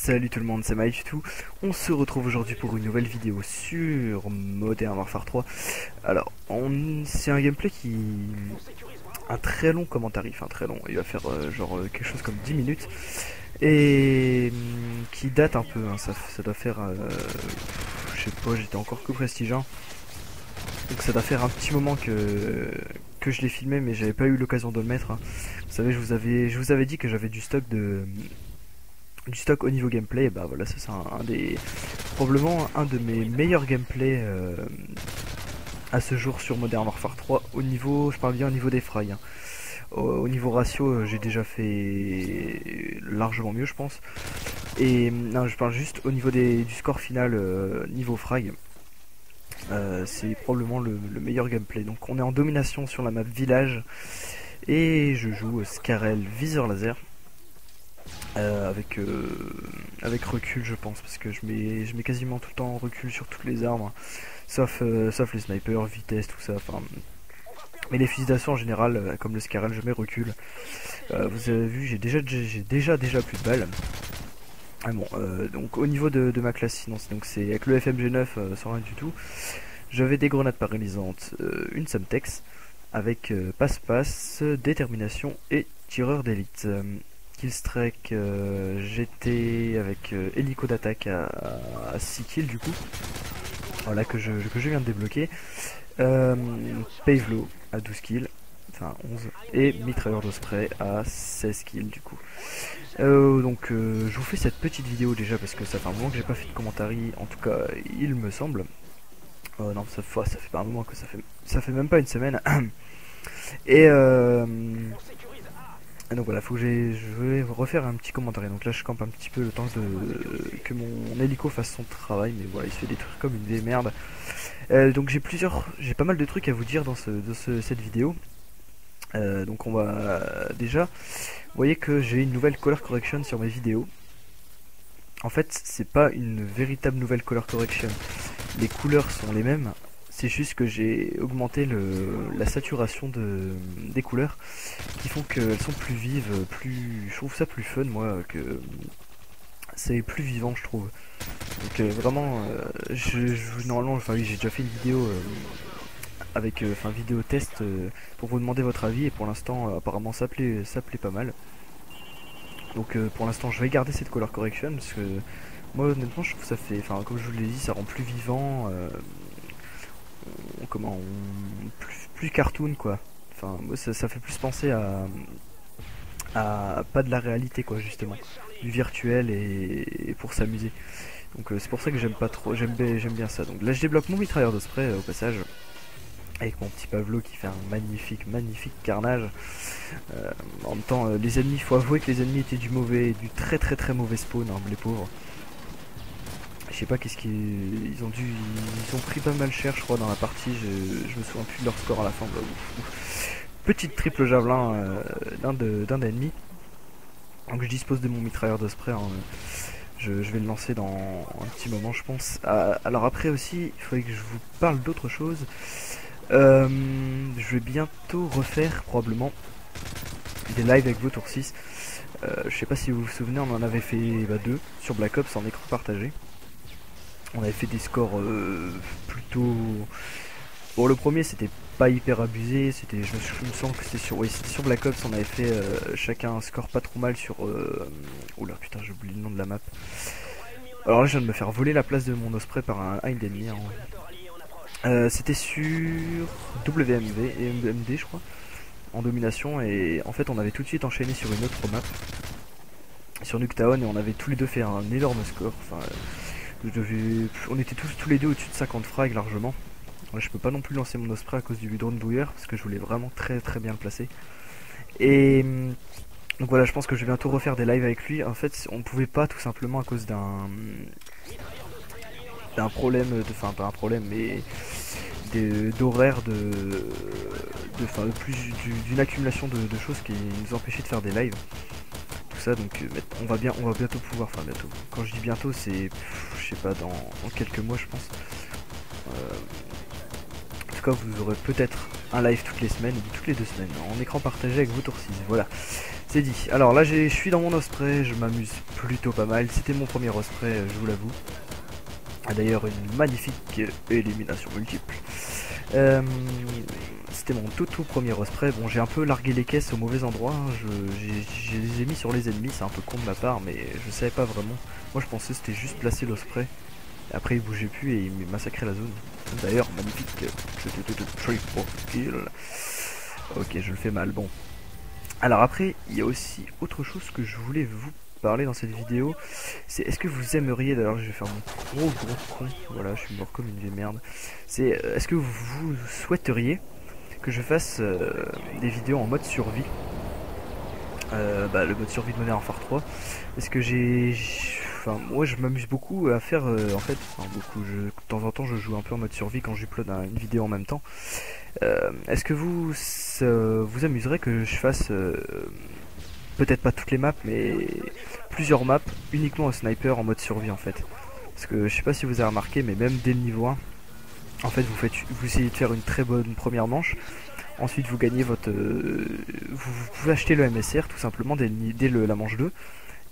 Salut tout le monde, c'est Maïftou. On se retrouve aujourd'hui pour une nouvelle vidéo sur Modern Warfare 3. Alors, c'est un gameplay qui... un très long commentary, enfin très long, il va faire quelque chose comme 10 minutes. Et qui date un peu, hein. Ça doit faire... je sais pas, j'étais encore que Prestige 1. Donc ça doit faire un petit moment que je l'ai filmé, mais j'avais pas eu l'occasion de le mettre, hein. Vous savez, je vous avais dit que j'avais du stock au niveau gameplay. Et bah voilà, ça c'est probablement un de mes meilleurs gameplays à ce jour sur Modern Warfare 3 au niveau, je parle bien au niveau des frags, hein. Au niveau ratio, j'ai déjà fait largement mieux, je pense. Et non, je parle juste au niveau du score final, niveau frag. C'est probablement le meilleur gameplay. Donc on est en domination sur la map village et je joue Scarel viseur laser. Avec recul, je pense, parce que je mets quasiment tout le temps recul sur toutes les armes, hein, sauf les snipers, vitesse, tout ça. Enfin, mais les fusils d'assaut en général, comme le Scarel, je mets recul. Vous avez vu, j'ai déjà plus de balles. Ah bon, donc au niveau de ma classe, sinon c'est avec le FMG9 sans rien du tout. J'avais des grenades paralysantes, une Semtex avec passe-passe, détermination et tireur d'élite. Killstrike, j'étais avec hélico d'attaque à 6 kills du coup. Voilà que je viens de débloquer. Pavelo à 12 kills, enfin 11. Et mitrailleur de spray à 16 kills du coup. Donc je vous fais cette petite vidéo déjà parce que ça fait un moment que j'ai pas fait de commentary, en tout cas il me semble. Non, ça fait pas un moment que ça fait même pas une semaine. Et donc voilà, je vais refaire un petit commentaire. Donc là je campe un petit peu le temps que mon hélico fasse son travail, mais voilà, il se fait des trucs comme une vieille merde. Donc j'ai pas mal de trucs à vous dire dans cette vidéo. Donc on va déjà, vous voyez que j'ai une nouvelle color correction sur mes vidéos. En fait, c'est pas une véritable nouvelle color correction. Les couleurs sont les mêmes. C'est juste que j'ai augmenté la saturation des couleurs qui font qu'elles sont plus vives, je trouve ça plus fun moi, que c'est plus vivant je trouve. Donc vraiment, normalement, enfin oui, j'ai déjà fait une vidéo avec, vidéo test pour vous demander votre avis et pour l'instant apparemment ça plaît pas mal. Donc pour l'instant je vais garder cette color correction parce que moi honnêtement je trouve que ça fait, enfin comme je vous l'ai dit, ça rend plus vivant. Plus cartoon quoi. Enfin moi ça fait plus penser à pas de la réalité quoi, justement, du virtuel et pour s'amuser. Donc c'est pour ça que j'aime pas trop, j'aime bien ça. Donc là je débloque mon mitrailleur de spray au passage avec mon petit Pavelo qui fait un magnifique carnage. En même temps les ennemis, faut avouer que les ennemis étaient du très mauvais spawn, hein, les pauvres. Je sais pas qu'est-ce qu'ils ont dû, ils ont pris pas mal cher je crois dans la partie, je me souviens plus de leur score à la fin. Bah, petite triple javelin d'un ennemi. Donc je dispose de mon mitrailleur de spray, hein. Je vais le lancer dans un petit moment je pense. Alors après aussi, il faudrait que je vous parle d'autre chose. Je vais bientôt refaire probablement des lives avec Vautour 6. Je sais pas si vous vous souvenez, on en avait fait deux sur Black Ops en écran partagé. On avait fait des scores plutôt... Bon, le premier c'était pas hyper abusé, je me sens que c'était sur Black Ops, on avait fait chacun un score pas trop mal sur... Oula putain, j'ai oublié le nom de la map. Alors là je viens de me faire voler la place de mon Osprey par un hind ennemi, hein. C'était sur WMV et MD je crois, en domination, et en fait on avait tout de suite enchaîné sur une autre map, sur Nuketown, et on avait tous les deux fait un énorme score. Enfin... on était tous les deux au-dessus de 50 frags largement. Ouais, je peux pas non plus lancer mon Osprey à cause du drone bouilleur parce que je voulais vraiment très bien le placer. Et donc voilà, je pense que je vais bientôt refaire des lives avec lui. En fait, on pouvait pas tout simplement à cause d'un problème, enfin pas un problème, mais d'horaire d'une accumulation de choses qui nous empêchaient de faire des lives. Ça, donc on va bientôt pouvoir, enfin bientôt, quand je dis bientôt c'est je sais pas, dans quelques mois je pense. En tout cas vous aurez peut-être un live toutes les semaines ou toutes les 2 semaines en écran partagé avec Vautour 6, voilà. C'est dit. Alors là, je suis dans mon osprey, je m'amuse plutôt pas mal. C'était mon premier osprey, je vous l'avoue. D'ailleurs, une magnifique élimination multiple. C'était mon tout premier osprey. Bon, j'ai un peu largué les caisses au mauvais endroit. Hein. Je les ai mis sur les ennemis, c'est un peu con de ma part, mais je savais pas vraiment. Moi, je pensais que c'était juste placer l'osprey. Après, il bougeait plus et il massacrait la zone. D'ailleurs, magnifique triple kill. Ok, je le fais mal. Bon. Alors après, il y a aussi autre chose que je voulais vous parler dans cette vidéo. C'est est-ce que vous aimeriez, d'ailleurs je vais faire mon gros con, voilà, je suis mort comme une vieille merde. C'est est-ce que vous souhaiteriez que je fasse des vidéos en mode survie, le mode survie de Modern Warfare 3, parce que enfin moi je m'amuse beaucoup à faire en fait, enfin, beaucoup, de temps en temps je joue un peu en mode survie quand j'upload une vidéo en même temps. Est-ce que vous amuserez que je fasse peut-être pas toutes les maps, mais plusieurs maps uniquement au sniper en mode survie en fait. Parce que je sais pas si vous avez remarqué, mais même dès le niveau 1, en fait vous essayez de faire une très bonne première manche. Ensuite vous gagnez votre... vous pouvez acheter le MSR tout simplement dès la manche 2.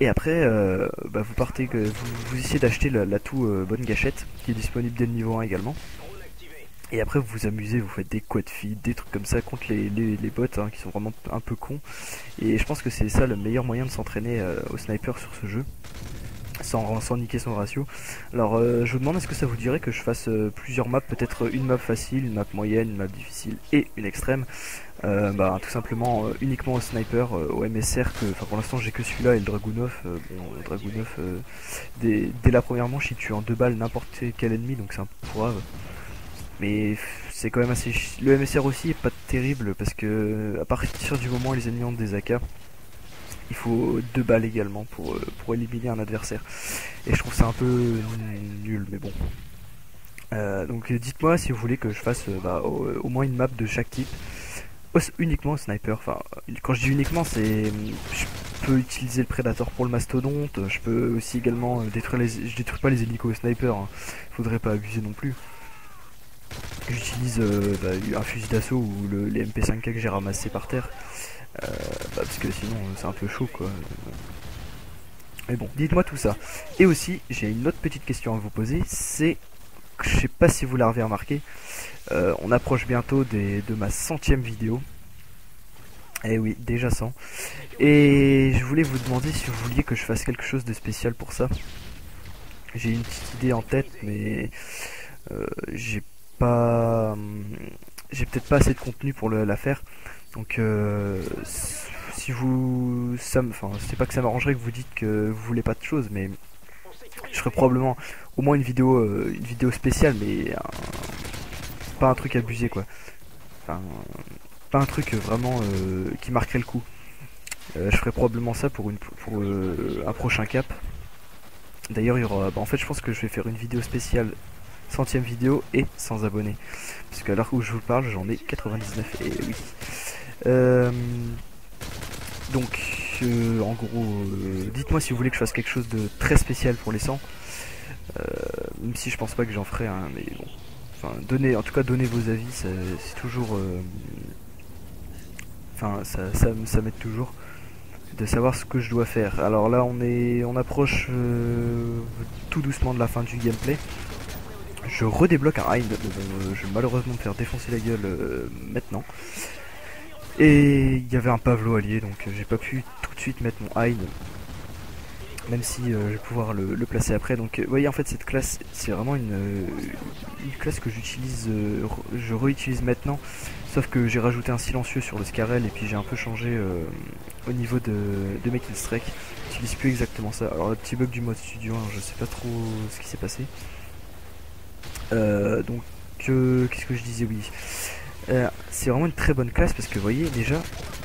Et après vous partez, vous essayez d'acheter l'atout bonne gâchette qui est disponible dès le niveau 1 également. Et après vous vous amusez, vous faites des quad feed, des trucs comme ça contre les bots hein, qui sont vraiment un peu cons. Et je pense que c'est ça le meilleur moyen de s'entraîner au sniper sur ce jeu, sans niquer son ratio. Alors je vous demande, est-ce que ça vous dirait que je fasse plusieurs maps, peut-être une map facile, une map moyenne, une map difficile et une extrême, tout simplement uniquement au sniper, au MSR, que pour l'instant j'ai que celui-là et le Dragunov. Le Dragunov dès la première manche il tue en 2 balles n'importe quel ennemi, donc c'est un peu pourrave. Mais c'est quand même assez... Le MSR aussi est pas terrible parce que à partir du moment où les ennemis ont des AK, il faut 2 balles également pour éliminer un adversaire. Et je trouve ça un peu nul, mais bon. Donc dites-moi si vous voulez que je fasse au moins une map de chaque type. Uniquement au sniper. Enfin, quand je dis uniquement, c'est... Je peux utiliser le Predator pour le mastodonte. Je peux aussi également détruire les... Je détruis pas les hélicos au sniper. Hein. Faudrait pas abuser non plus. J'utilise un fusil d'assaut ou les MP5K que j'ai ramassé par terre, parce que sinon c'est un peu chaud quoi. Mais bon, dites-moi tout ça. Et aussi, j'ai une autre petite question à vous poser, c'est, je sais pas si vous l'avez remarqué, on approche bientôt de ma 100e vidéo. Eh oui, déjà 100. Et je voulais vous demander si vous vouliez que je fasse quelque chose de spécial pour ça. J'ai une petite idée en tête, mais j'ai peut-être pas assez de contenu pour la faire. Donc si vous c'est pas que ça m'arrangerait que vous dites que vous voulez pas de choses, mais je ferai probablement au moins une vidéo spéciale, mais pas un truc abusé quoi. Enfin, pas un truc vraiment qui marquerait le coup. Je ferai probablement ça pour un prochain cap. D'ailleurs il y aura en fait je pense que je vais faire une vidéo spéciale 100e vidéo et sans abonnés, parce qu'à l'heure où je vous parle j'en ai 99. Et oui, donc en gros dites-moi si vous voulez que je fasse quelque chose de très spécial pour les 100, même si je pense pas que j'en ferai un, mais bon, enfin en tout cas donnez vos avis, c'est toujours ça m'aide toujours de savoir ce que je dois faire. Alors là on approche tout doucement de la fin du gameplay. Je redébloque un Hein, je vais malheureusement me faire défoncer la gueule maintenant. Et il y avait un Pavlo allié, donc j'ai pas pu tout de suite mettre mon Hein, même si je vais pouvoir le placer après. Donc vous voyez, en fait cette classe c'est vraiment une classe que j'utilise, je réutilise maintenant, sauf que j'ai rajouté un silencieux sur le Scarel et puis j'ai un peu changé au niveau de mes killstrike. J'utilise plus exactement ça. Alors le petit bug du mode studio, hein, je sais pas trop ce qui s'est passé. Donc qu'est-ce que je disais, oui, c'est vraiment une très bonne classe parce que vous voyez déjà,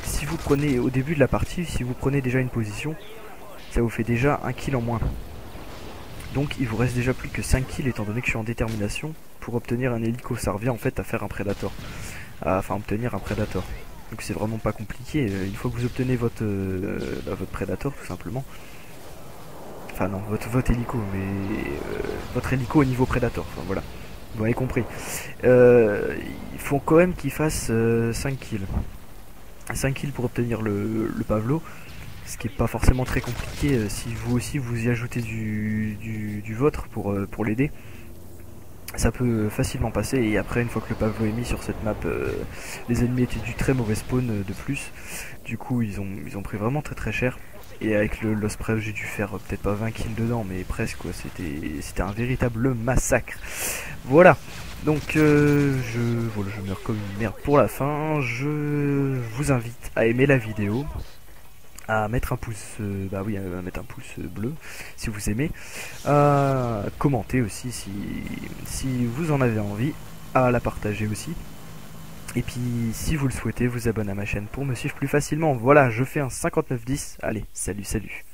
si vous prenez au début de la partie, si vous prenez déjà une position, ça vous fait déjà un kill en moins. Donc il vous reste déjà plus que 5 kills étant donné que je suis en détermination pour obtenir un hélico. Ça revient en fait à faire un Predator, enfin obtenir un Predator. Donc c'est vraiment pas compliqué, une fois que vous obtenez votre Predator tout simplement. Enfin non, votre hélico, mais votre hélico au niveau Predator, enfin voilà. Vous avez compris. Il faut quand même qu'il fasse 5 kills. 5 kills pour obtenir le Pavlo, ce qui est pas forcément très compliqué si vous aussi vous y ajoutez du vôtre pour l'aider. Ça peut facilement passer, et après une fois que le Pavlo est mis sur cette map, les ennemis étaient du très mauvais spawn de plus. Du coup ils ont pris vraiment très cher. Et avec le Lost Prep j'ai dû faire peut-être pas 20 kills dedans, mais presque quoi. C'était un véritable massacre. Voilà. Donc voilà, je meurs comme une merde pour la fin. Je vous invite à aimer la vidéo, à mettre un pouce, bah oui, à mettre un pouce bleu si vous aimez, à commenter aussi si vous en avez envie, à la partager aussi. Et puis si vous le souhaitez, vous abonnez à ma chaîne pour me suivre plus facilement. Voilà, je fais un 59-10. Allez, salut.